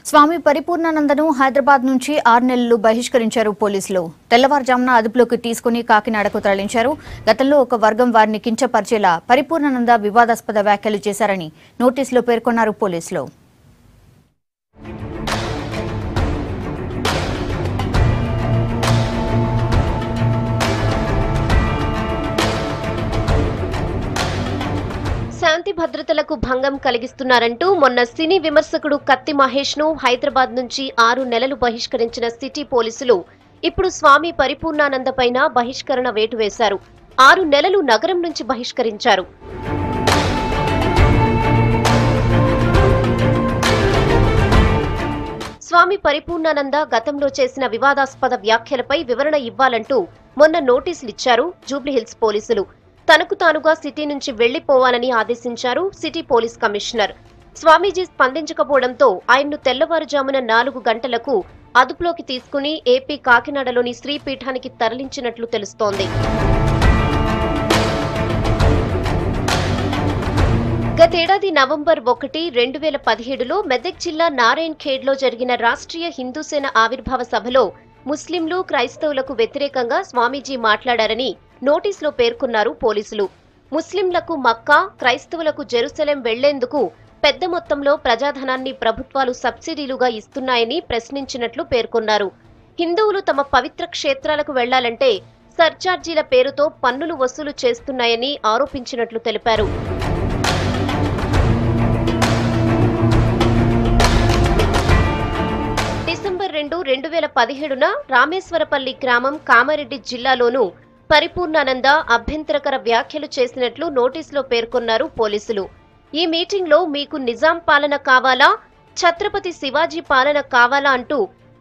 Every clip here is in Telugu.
స్వామి పరిపూర్ణానందను హైదరాబాద్ నుంచి 6 నెలలు బహిష్కరించారు పోలీసులు. తెల్లవారుజామున అదుపులోకి తీసుకుని కాకినాడకు తరలించారు. గతంలో ఒక వర్గం వారిని కించపరిచేలా పరిపూర్ణానంద వివాదాస్పద వ్యాఖ్యలు చేశారని నోటీసులో పేర్కొన్నారు పోలీసులు. శాంతి భద్రతలకు భంగం కలిగిస్తున్నారంటూ మొన్న సినీ విమర్శకుడు కత్తి మహేష్ ను హైదరాబాద్ నుంచి 6 నెలలు బహిష్కరించిన సిటీ పోలీసులు ఇప్పుడు స్వామి పరిపూర్ణానంద పైన బహిష్కరణ వేటు వేశారు. 6 నెలలు నగరం నుంచి బహిష్కరించారు. స్వామి పరిపూర్ణానంద గతంలో చేసిన వివాదాస్పద వ్యాఖ్యలపై వివరణ ఇవ్వాలంటూ మొన్న నోటీసులిచ్చారు జూబ్లీహిల్స్ పోలీసులు. తనకు తానుగా సిటీ నుంచి వెళ్లిపోవాలని ఆదేశించారు సిటీ పోలీస్ కమిషనర్. స్వామీజీ స్పందించకపోవడంతో ఆయన్ను తెల్లవారుజామున 4 గంటలకు అదుపులోకి తీసుకుని ఏపీ కాకినాడలోని శ్రీపీఠానికి తరలించినట్లు తెలుస్తోంది. గతేడాది నవంబర్ 1, 2017లో మెదక్ జిల్లా నారాయణ్ ఖేడ్లో జరిగిన రాష్ట్రీయ హిందూసేన ఆవిర్భావ సభలో ముస్లింలు, క్రైస్తవులకు వ్యతిరేకంగా స్వామీజీ మాట్లాడారని నోటీసులో పేర్కొన్నారు పోలీసులు. ముస్లింలకు మక్కా, క్రైస్తవులకు జెరూసలేం వెళ్లేందుకు పెద్ద మొత్తంలో ప్రజాధనాన్ని ప్రభుత్వాలు సబ్సిడీలుగా ఇస్తున్నాయని ప్రశ్నించినట్లు పేర్కొన్నారు. హిందువులు తమ పవిత్ర క్షేత్రాలకు వెళ్లాలంటే సర్చార్జీల పేరుతో పన్నులు వసూలు చేస్తున్నాయని ఆరోపించినట్లు తెలిపారు. డిసెంబర్ 2, 2017న రామేశ్వరపల్లి గ్రామం కామారెడ్డి జిల్లాలోనూ పరిపూర్ణానంద అభ్యంతరకర వ్యాఖ్యలు చేసినట్లు నోటీసులో పేర్కొన్నారు పోలీసులు. ఈ మీటింగ్లో మీకు నిజాం పాలన కావాలా, ఛత్రపతి శివాజీ పాలన కావాలా అంటూ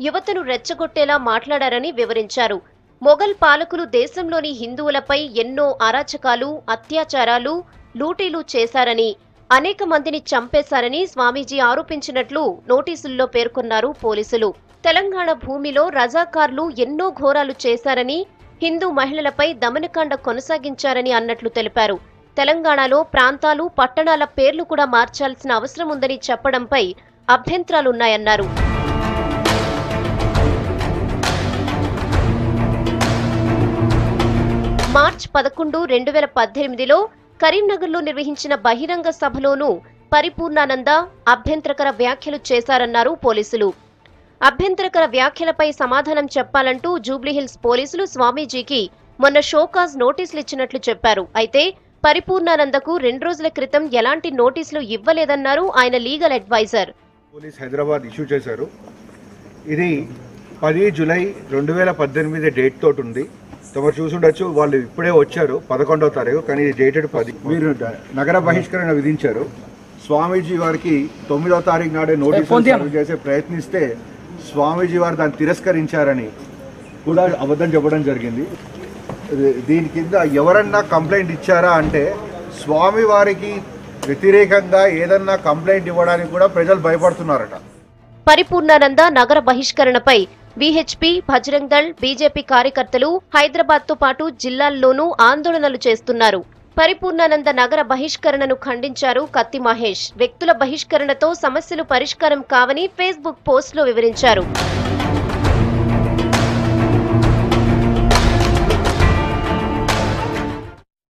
యువతను రెచ్చగొట్టేలా మాట్లాడారని వివరించారు. మొఘల్ పాలకులు దేశంలోని హిందువులపై ఎన్నో అరాచకాలు, అత్యాచారాలు, లూటీలు చేశారని, అనేక మందిని చంపేశారని స్వామీజీ ఆరోపించినట్లు నోటీసుల్లో పేర్కొన్నారు పోలీసులు. తెలంగాణ భూమిలో రజాకార్లు ఎన్నో ఘోరాలు చేశారని, హిందూ మహిళలపై దమనకాండ కొనసాగించారని అన్నట్లు తెలిపారు. తెలంగాణలో ప్రాంతాలు, పట్టణాల పేర్లు కూడా మార్చాల్సిన అవసరం ఉందని చెప్పడంపై అభ్యంతరాలున్నాయన్నారు. మార్చి 11, 2018లో కరీంనగర్లో నిర్వహించిన బహిరంగ సభలోనూ పరిపూర్ణానంద అభ్యంతరకర వ్యాఖ్యలు చేశారన్నారు పోలీసులు. అభ్యంతరకర వ్యాఖ్యలపై సమాధానం చెప్పాలంటూ జూబ్లీహిల్స్ పోలీసులు స్వామీజీకి మొన్న షోకాజ్ నోటీసులు ఇచ్చినట్లు చెప్పారు. అయితే పరిపూర్ణానందకు 2 రోజుల క్రితం ఎలాంటి నోటీసులు ఇవ్వలేదన్నారు ఆయన legal adviser. Police Hyderabad issue చేశారు. ఇది 10 జూలై 2018 డేట్ తోటి ఉంది. తమరు చూసుండొచ్చు, వాళ్ళు ఇప్పుడే వచ్చారు 11వ తారీఖు, కానీ ఇది డేటెడ్ 10. మీరు నగర బహిష్కరణ విధించారు. స్వామీజీ వారికి 9వ తారీఖు నాడే నోటీసులు చేసే ప్రయత్నిస్తే స్వామీజీ వారు దాన్ని తిరస్కరించారని కూడా అబద్ధం చెప్పడం జరిగింది. దీని కింద ఎవరన్నా కంప్లైంట్ ఇచ్చారా అంటే స్వామి వారికి వ్యతిరేకంగా ఏదన్నా కంప్లైంట్ ఇవ్వడానికి కూడా ప్రజలు భయపడుతున్నారట. పరిపూర్ణానంద నగర బహిష్కరణపై విహెచ్పి, బజరంగ్ దళ్, బీజేపీ కార్యకర్తలు హైదరాబాద్తో పాటు జిల్లాల్లోనూ ఆందోళనలు చేస్తున్నారు. పరిపూర్ణానంద నగర బహిష్కరణను ఖండించారు కత్తి మహేష్. వ్యక్తుల బహిష్కరణతో సమస్యలు పరిష్కారం కావని ఫేస్బుక్ పోస్టులో వివరించారు.